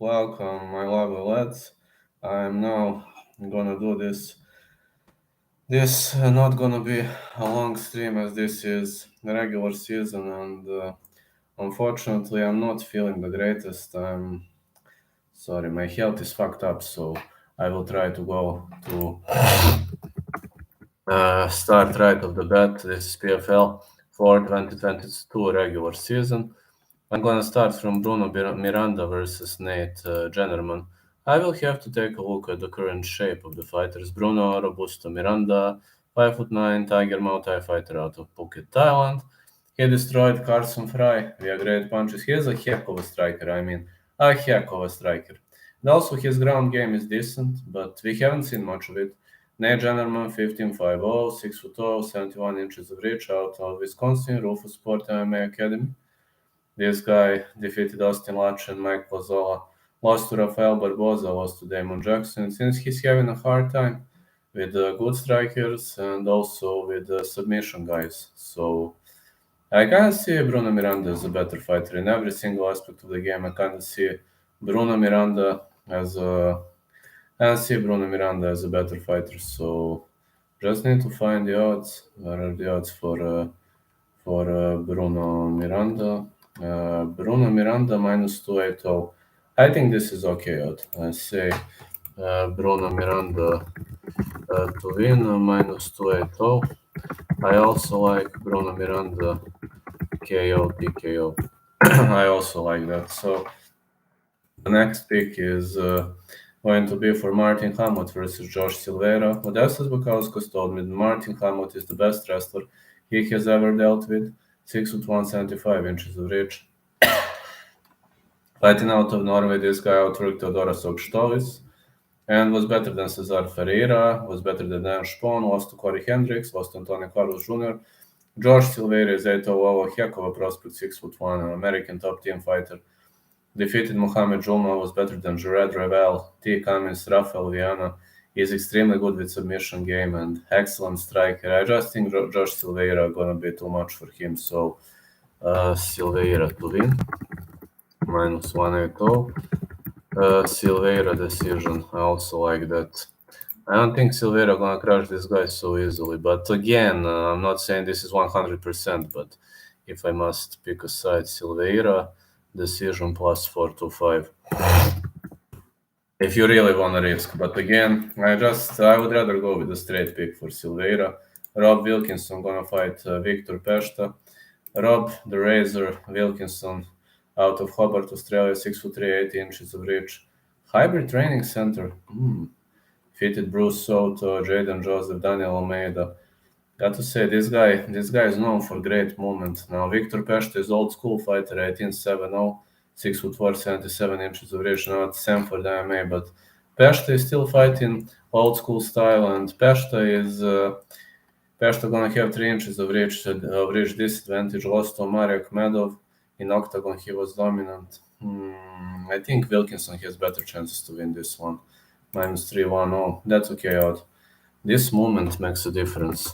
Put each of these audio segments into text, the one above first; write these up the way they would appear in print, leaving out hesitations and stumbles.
Welcome, my lovely lads. I'm now gonna do this. This not gonna be a long stream as this is the regular season, and unfortunately, I'm not feeling the greatest. I'm sorry, my health is fucked up, so I will try to go to start right off the bat. This is PFL for 2022 regular season. I'm gonna start from Bruno Miranda versus Nate Jennerman. I will have to take a look at the current shape of the fighters. Bruno Robusto Miranda, 5'9", Tiger Muay Thai fighter out of Phuket, Thailand. He destroyed Carson Fry via great punches. He is a heck of a striker, a heck of a striker. And also his ground game is decent, but we haven't seen much of it. Nate Jennerman, 15'5", 6'0", 71 inches of reach out of Wisconsin, Rufus Sport MMA Academy. This guy defeated Austin Latch and Mike Pozzola, lost to Rafael Barboza, lost to Damon Jackson. Since he's having a hard time with good strikers and also with submission guys. So I kind of see Bruno Miranda as a better fighter in every single aspect of the game. I kind of see Bruno Miranda as a better fighter. So just need to find the odds. Where are the odds for Bruno Miranda? Bruno Miranda minus 280. I think this is okay odd. I say Bruno Miranda to win minus 280. I also like Bruno Miranda KO TKO. I also like that. So the next pick is going to be for Martin Hamlet versus Josh Silvera. Modestas Bukauskas told me that Martin Hamlet is the best wrestler he has ever dealt with. 6'1", 75 inches of reach. Fighting out of Norway, this guy outworked Teodoras Augstovis and was better than Cesar Ferreira, was better than Dan Spahn, lost to Corey Hendricks, lost to Antonio Carlos Jr. Josh Silvera is 8'0", a heck of a prospect, 6'1", an American top team fighter. Defeated Mohamed Juma, was better than Jared Revel, T. Cummins, Rafael Viana. He is extremely good with submission game and excellent striker. I just think Josh Silveira gonna be too much for him, so Silveira to win, minus 180. Silveira decision, I also like that. I don't think Silveira gonna crush this guy so easily, but again, I'm not saying this is 100%, but if I must pick a side, Silveira decision plus 425. If you really wanna risk, but again, I would rather go with a straight pick for Silveira. Rob Wilkinson gonna fight Victor Pešta. Rob the Razor Wilkinson out of Hobart, Australia, 6'3", 80 inches of reach. Hybrid Training Center. Defeated Bruce Soto, Jaden Joseph, Daniel Almeida. Got to say, this guy is known for great movement. Now, Victor Pešta is old school fighter, 18'7", 6'4", 77 inches of reach, not Sanford MMA, but Pešta is still fighting old school style, and Pešta gonna have 3 inches of reach disadvantage. Lost to Marek Medov. In octagon, he was dominant. I think Wilkinson has better chances to win this one. Minus 310. That's okay out. This movement makes a difference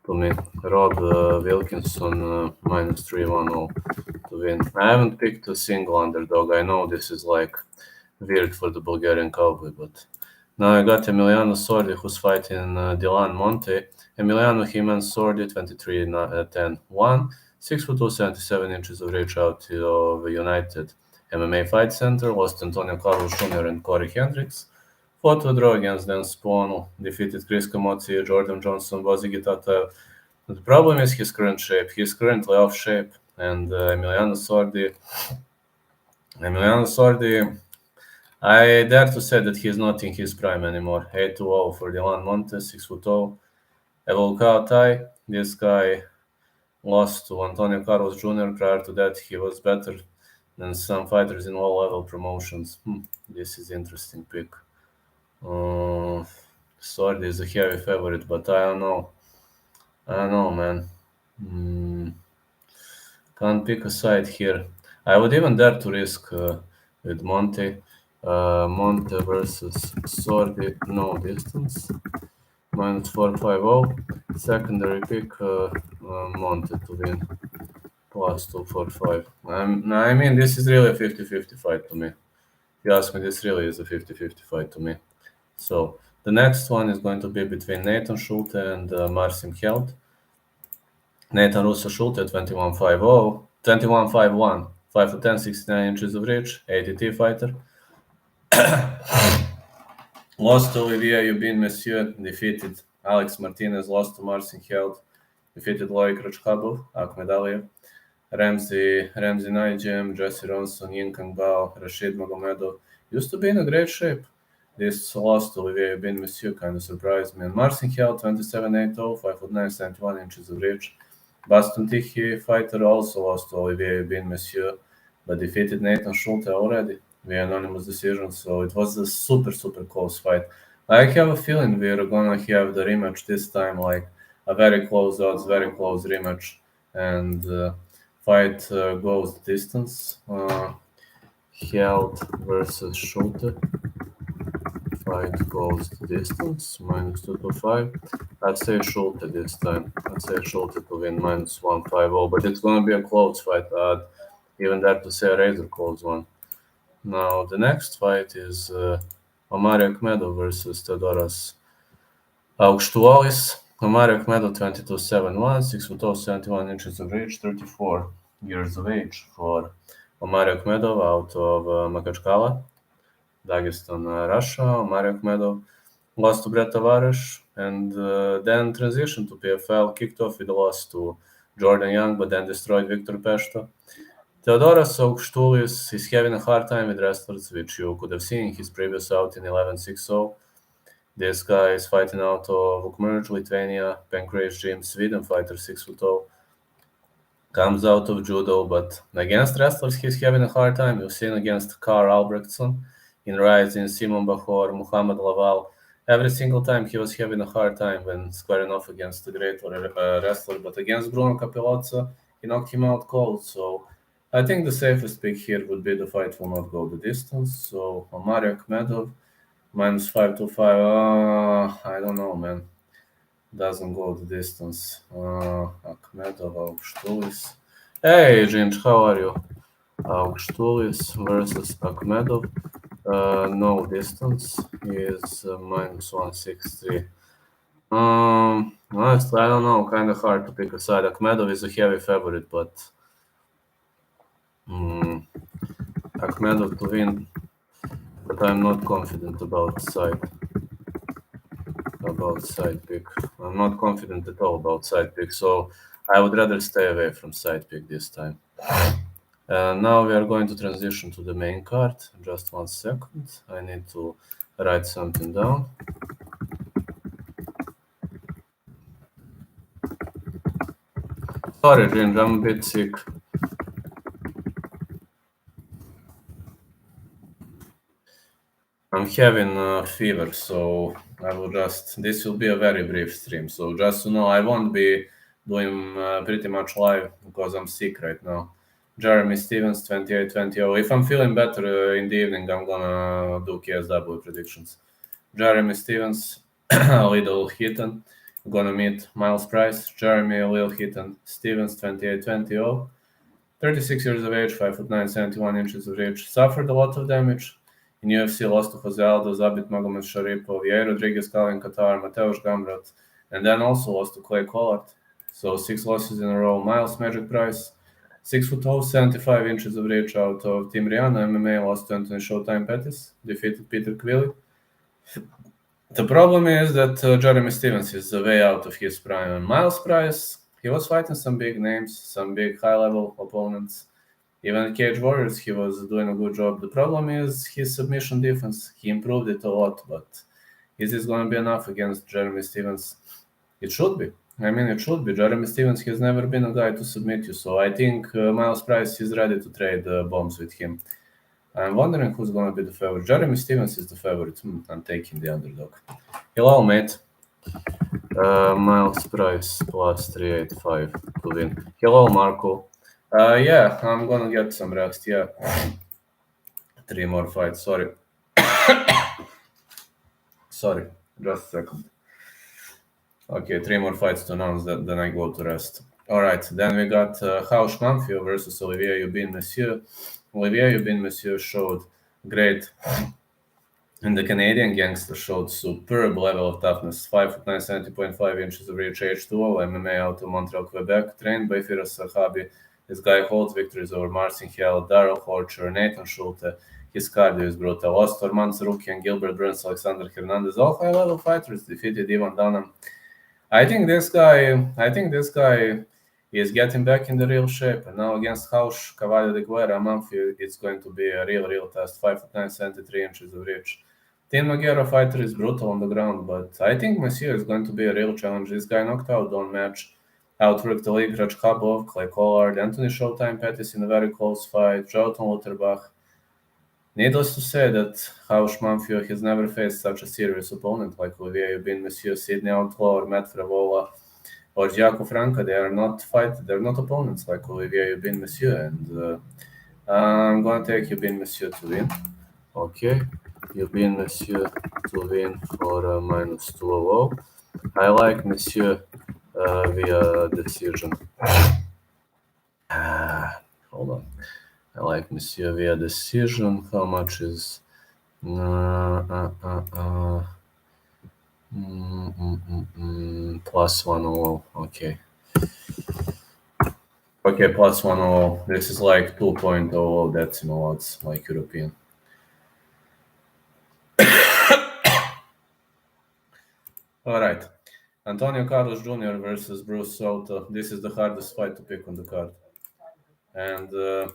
to me. Rob Wilkinson minus 310 to win. I haven't picked a single underdog. I know this is like weird for the Bulgarian Cowboy, but now I got Emiliano Sordi who's fighting Dylan Monte. Emiliano Jimenez Sordi, 23-10-1. 6'2", 77 inches of reach out of United MMA Fight Center. Lost Antonio Carlos Jr. and Corey Hendricks. Fought to draw against Dan Spahn. Defeated Chris Camozzi, Jordan Johnson, Bozigi Tataev. The problem is his current shape. He's currently off shape. And Emiliano Sordi, I dare to say that he's not in his prime anymore. 8-0 for Dylan Monte, 6'0". Evolcao Tai, this guy lost to Antonio Carlos Jr. Prior to that, he was better than some fighters in low-level promotions. This is interesting pick. Sordi is a heavy favorite, but I don't know, man. Can't pick a side here. I would even dare to risk with Monte. Monte versus Sordi, no distance. Minus 450. Secondary pick, Monte to win. Plus 245. I mean, this is really a 50-50 fight to me. you ask me, this really is a 50-50 fight to me. So the next one is going to be between Nathan Schulte and Marcin Held. Nathan Russo Schulte, 21-5-0, 21-5-1, 5'10", 69 inches of reach, ATT fighter. Lost to olivier-aubin Monsieur, defeated Alex Martinez, lost to Marcin Held, defeated Loic Rachkabov, Ahmed Aliyev, Ramsey Najem, Jesse Ronson, Yin Kang Bao, Rashid Magomedov. Used to be in a great shape. This loss to olivier-aubin Monsieur kind of surprised me. And Marcin Held, 27-8-0, 5'9", 71 inches of reach. Baston Tichy fighter also lost to olivier-aubin Monsieur, but defeated Nathan Schulte already via unanimous decision, so it was a super close fight. I have a feeling we're gonna have the rematch this time, like a very close odds, very close rematch, and fight goes the distance. Held versus Schulte. Fight goes the distance, -225. I'd say Schulte this time. I'd say Schulte to win, -150, but it's gonna be a close fight. Even dare to say a razor close one. Now, the next fight is Omari Akhmedov versus Theodoras Augštuolis. Omari Akhmedov, 22-7-1, 6'0", 71 inches of reach, 34 years of age for Omari Akhmedov out of Makhachkala, Dagestan, Russia. Omari Akhmedov lost to Brett Tavares and then transitioned to PFL, kicked off with a loss to Jordan Young, but then destroyed Victor Peshto. Theodoras Augštuolis is having a hard time with wrestlers, which you could have seen in his previous out in 11-6-0. This guy is fighting out of Ukmerge, Lithuania, Pancrase Gym, Sweden fighter, 6'0", comes out of judo, but against wrestlers he's having a hard time. You've seen against Carl Albrechtsson, in Rising, Simon Bachor, Muhammad Laval. Every single time he was having a hard time when squaring off against a great wrestler, but against Bruno Capilozza, he knocked him out cold, so I think the safest pick here would be the fight will not go the distance. So Omari Akhmedov, -525. I don't know, man. Doesn't go the distance. Akhmedov, Augštuolis. Hey, Ginch, how are you? Augštuolis versus Akhmedov. No distance. He is -163. Honestly, I don't know. Kind of hard to pick a side. Akhmedov is a heavy favorite, but Akhmedov to win, but I'm not confident about side pick. I'm not confident at all about side pick, so I would rather stay away from side pick this time. Now we are going to transition to the main card. Just 1 second. I need to write something down. Sorry, Ginge, I'm a bit sick. I'm having a fever, so I will this will be a very brief stream. So just to know, I won't be doing pretty much live because I'm sick right now. Jeremy Stevens, 28-20. If I'm feeling better in the evening, I'm gonna do KSW predictions. Jeremy Stevens, Little Heaton, gonna meet Miles Price. Jeremy, Lil Heaton, Stevens, 28-20. 36 years of age, 5'9", 71 inches of reach. Suffered a lot of damage. In UFC, lost to Jose Aldo, Zabit Magomed Sharipov, Yair Rodriguez, Calvin Qatar, Mateusz Gamrot, and then also lost to Clay Collard. So 6 losses in a row. Miles Magic Price, 6'0", 75 inches of reach out of Team Rihanna MMA, lost to Anthony Showtime Pettis, defeated Peter Quilly. The problem is that Jeremy Stevens is way out of his prime. And Miles Price, he was fighting some big names, some big high-level opponents. Even at Cage Warriors, he was doing a good job. The problem is his submission defense. He improved it a lot, but is this going to be enough against Jeremy Stevens? It should be. I mean, it should be. Jeremy Stevens has never been a guy to submit you, so I think Miles Price is ready to trade bombs with him. I'm wondering who's going to be the favorite. Jeremy Stevens is the favorite. I'm taking the underdog. Hello, mate. Miles Price plus 385 to win. Hello, Marco. Yeah, I'm gonna get some rest, yeah. 3 more fights, sorry. Sorry, just a second. Okay, 3 more fights to announce, then I go to rest. Alright, then we got Haush Manfio versus olivier-aubin Monsieur. Olivier-aubin Monsieur showed great. And the Canadian gangster showed superb level of toughness. 5'9", 70.5 inches of reach, H2O, MMA out of Montreal, Quebec, trained by Firas Sahabi. This guy holds victories over Marcin Hill, Daryl Horcher, Nathan Schulte. His cardio is brutal. Lost Orman Sarukian, Gilbert Burns, Alexander Hernandez, all high-level fighters. Defeated Ivan Dunham. I think this guy is getting back in the real shape. And now against Hausch, Cavallo de Guerra, Amanfi, it's going to be a real test. 5'9", 73 inches of reach. Tim Nogueira fighter is brutal on the ground, but I think Monsieur is going to be a real challenge. This guy knocked out Don Match, outworked Oleg Rachkabov, Clay Collard, Anthony Showtime Pettis in a very close fight, Jonathan Lauterbach. Needless to say that Hausch Manfio has never faced such a serious opponent like Olivier-Aubin, Monsieur, Sidney Outlaw, or Matt Frevola, or Giaco Franca. They're not opponents like Olivier-Aubin, Monsieur, and I'm going to take Aubin, Monsieur to win. Okay. Aubin, Monsieur to win for -200. I like Monsieur via decision. Hold on. I like Monsieur via decision. How much is... +100. Okay. Okay, +100. This is like 2.00 decimal odds, like European. All right. Antonio Carlos Jr. versus Bruce Soto. This is the hardest fight to pick on the card. And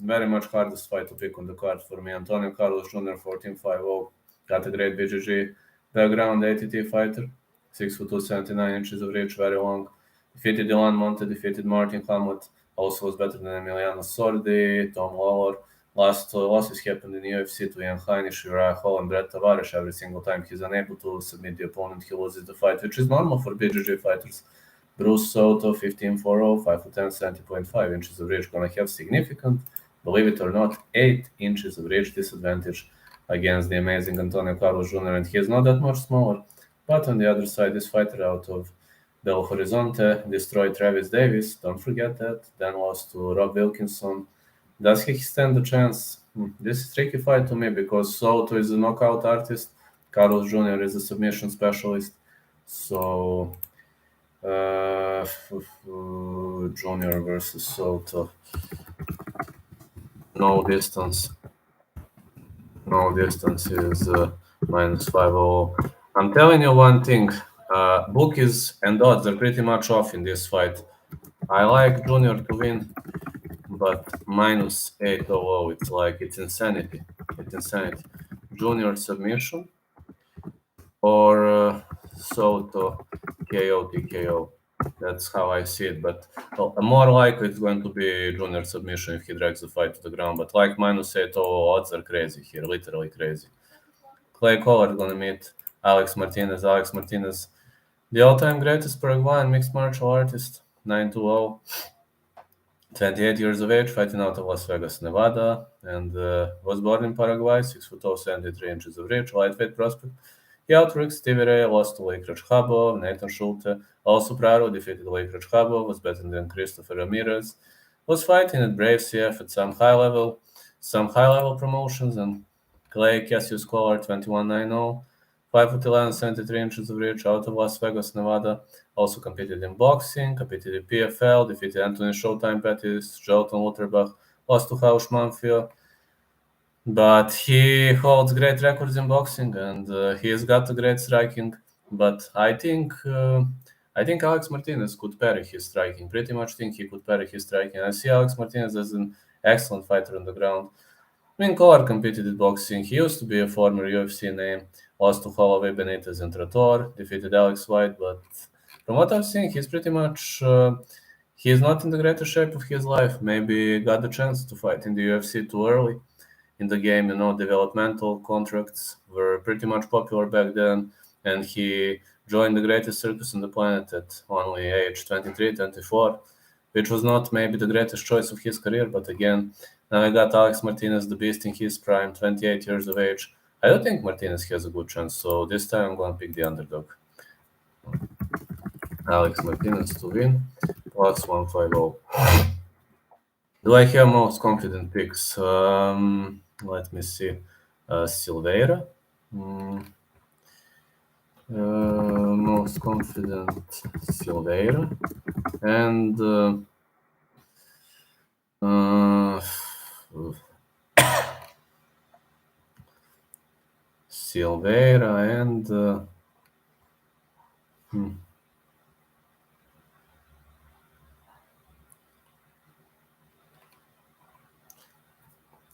very much hardest fight to pick on the card for me. Antonio Carlos Jr. 14-5-0. Got a great BJJ background, ATT fighter. 6'2", 79 inches of reach, very long. Defeated Dylan Monte, defeated Martin Hamlet. Also was better than Emiliano Sordi, Tom Lawler. Losses happened in the UFC to Ian Heinisch, Uriah Hall, and Brett Tavares. Every single time he's unable to submit the opponent, he loses the fight, which is normal for BJJ fighters. Bruce Soto, 15-4-0, 5'10", 70.5 inches of reach, gonna have significant, believe it or not, 8 inches of reach disadvantage against the amazing Antonio Carlos Jr., and he is not that much smaller. But on the other side, this fighter out of Belo Horizonte destroyed Travis Davis, don't forget that, then lost to Rob Wilkinson. Does he stand a chance? This is a tricky fight to me because Soto is a knockout artist, Carlos Jr. is a submission specialist, so Jr. versus Soto. No distance is -500. I'm telling you one thing, bookies and odds are pretty much off in this fight. I like Junior to win, but -800, it's insanity. Junior submission or Soto KO TKO. That's how I see it, but more likely it's going to be Junior submission if he drags the fight to the ground, but like -800 odds are crazy here, literally crazy. Clay Collard gonna meet Alex Martinez, the all-time greatest Paraguayan mixed martial artist, 9-0, 28 years of age, fighting out of Las Vegas, Nevada, and was born in Paraguay, 6'0", 73 inches of reach, lightweight prospect. He outworked Stevie Ray, lost to Lake Rachkabov, Nathan Schulte, also Praro defeated Lake Rachkabov, was better than Christopher Ramirez, was fighting at Brave CF at some high-level promotions, and Clay Cassius Collard, 21-9-0, 5'11", 73 inches of reach, out of Las Vegas, Nevada. Also competed in boxing, competed in PFL, defeated Anthony Showtime Pettis, Jonathan Lauterbach, lost to Hausch Manfio. But he holds great records in boxing, and he has got a great striking. But I think Alex Martinez could parry his striking. Pretty much think he could parry his striking. I see Alex Martinez as an excellent fighter on the ground. Collard competed in boxing. He used to be a former UFC name. Lost to Holloway, Benitez, and Trator. Defeated Alex White, but from what I've seen, he's pretty much... he's not in the greatest shape of his life. Maybe got the chance to fight in the UFC too early in the game. Developmental contracts were pretty much popular back then, and he joined the greatest circus on the planet at only age 23, 24, which was not maybe the greatest choice of his career, but again, now I got Alex Martinez, the beast in his prime, 28 years of age. I don't think Martinez has a good chance, so this time I'm going to pick the underdog. Alex Martinez to win, +150. Do I have most confident picks? Let me see. Silvera. Most confident Silvera. And Silvera and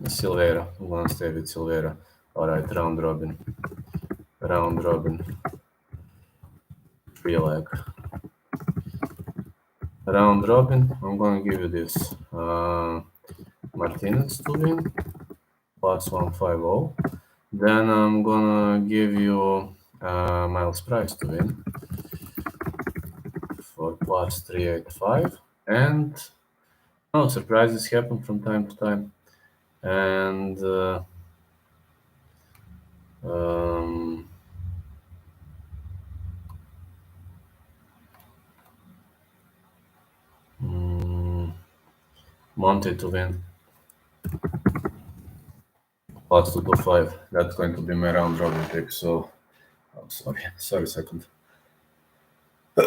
Silvera. I'm gonna stay with Silvera. All right, round robin. Free leg. Round robin. I'm gonna give you this. Martinez to win. Plus 150. Then I'm gonna give you Miles Price to win for plus 385. And surprises happen from time to time. And Monte to win plus 225. That's going to be my round robin pick. So, sorry, second. I'm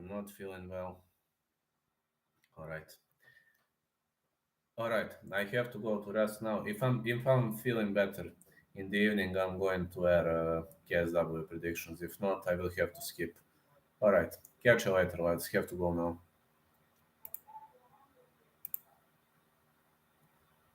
not feeling well. All right. I have to go to rest now. If I'm feeling better in the evening, I'm going to air KSW predictions. If not, I will have to skip. All right. Catch you later, lads. Have to go now.